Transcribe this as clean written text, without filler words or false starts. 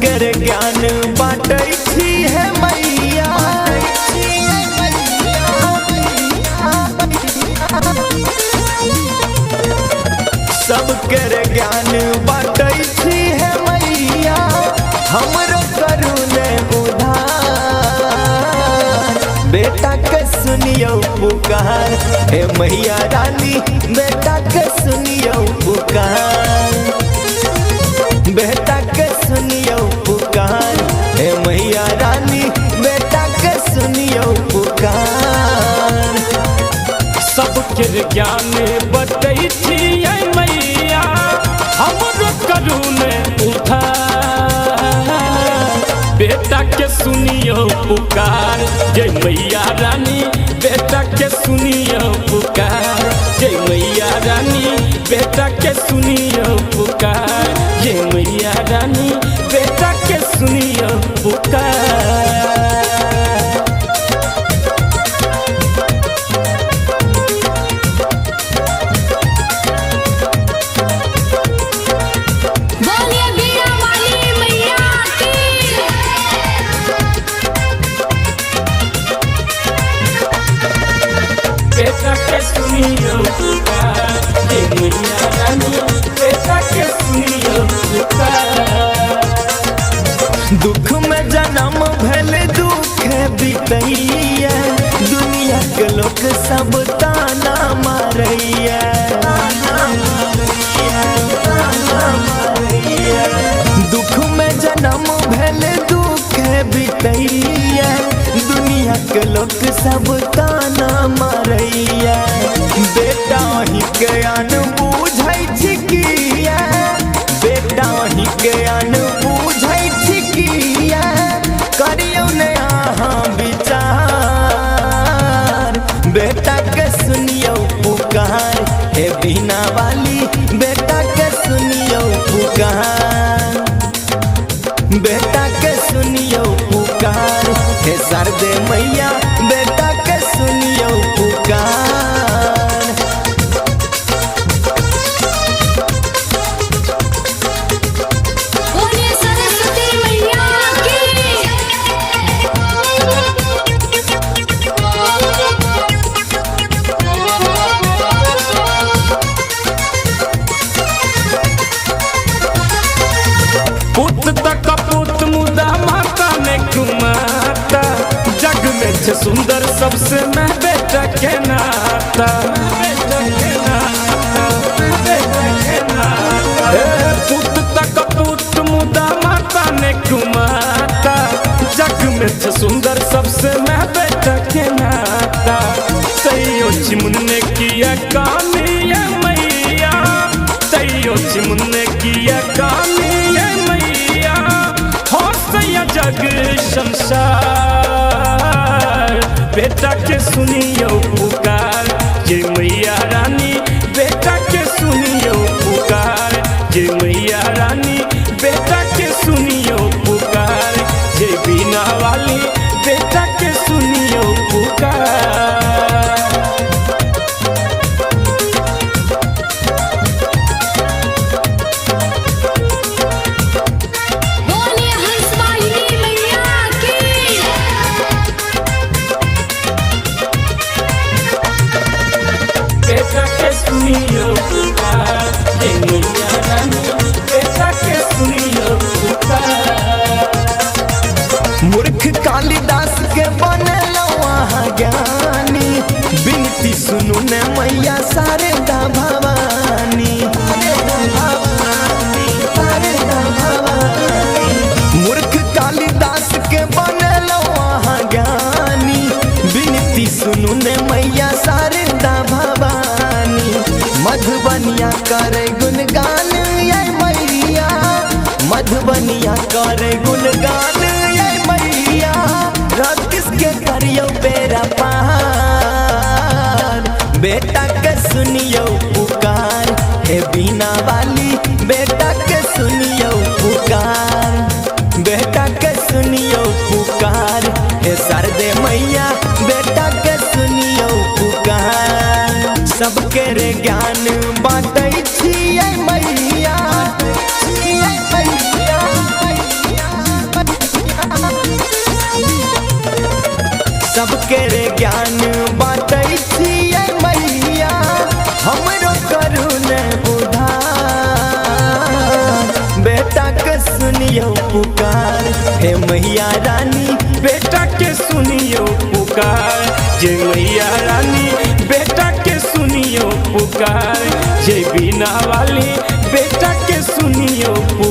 सबके ज्ञान बाँटै छी है मैया। सबके ज्ञान बाँटै छी है मैया, हमरो करू ने उधार। बेटा के सुनियो पुकार हे मैया रानी, बेटा के सुनियो पुकार। बेटा के सुनियो पुकार हे मैया रानी, बेटा के सुनियो पुकार। सबके ज्ञान बतै छी मैया, हमरो करू ने उधार। बेटा के सुनियो पुकार जय मैया रानी, बेटा के सुनियो पुकार जय मैया रानी, बेटा के सुनियो पुकार जय मैया रानी, बेटा के सुनियो पुकार। बेटा के सुनियो पुकार जय मैया रानी, बेटा के सुनियो पुकार। दुख में जन्म भेल दुख बितैया, दुनिया के लोग सब ताना मारैया। दुख में जन्म भेल दुख बितैया, दुनिया के लोग सब ताना मारैया। बेटा ही के अन बुझै छिकिया, बेटा ही के अन बुझै छिकिया, करियो ने अहाँ विचार। बेटा के सुनियो पुकार हे बीना वाली, बेटा के सुनियो पुकार। बेटा के सुनियो पुकार हे शारदे मैया, बेटा के सुनियो पुकार। बोलिए सरस्वती मैया की। पुत तक पुत मुदा माता ने कुमाता, जग में छे सुंदर सबसे मैं बेटा के नाता। बेटा के नाता, बेटा के नाता। पुत तक पुत मुदा माता ने कुमाता, जग में छे सुंदर सबसे मैं बेटा के नाता। तैयो चिमुन ने किया कामी है मैया, तैयो चिमुन ने किया कामी है मैया, हो सया जग संसार। बेटा के सुनियो पुकार जय मैया रानी, बेटा के सुनियो पुकार जय मैया रानी, बेटा के सुनियो पुकार जय बीना वाली, बेटा के सुनियो पुकार। बोलिए हंसवाहिनी मैया की। बेटा के सुनियो पुकार जय मैया रानी, बेटा के सुनियो पुकार। मूर्ख कालिदास के बनलो अहाँ ज्ञानी, बिनती सुनु ने मैया शारदा भवानी। मूर्ख कालिदास के बनलो अहाँ ज्ञानी, बिनती सुनु ने मैया शारदा भवानी। मधुबनिया करे गुणगान ये मैया, मधुबनिया करे गुणगान ये मैया, राकेश के करियो बेरा पार। बेटा के सुनियो पुकार हे बीना वाली, बेटा के सुनियो पुकार। बेटा के सुनियो पुकार हे शारदे मैया, बेटा के सुनियो पुकार। सबके ज्ञान बाँटै छी मैया, पुकार, हे मैया रानी बेटा के सुनियो पुकार, जय मैया रानी बेटा के सुनियो पुकार, जय बीना वाली बेटा के सुनियो पुकार।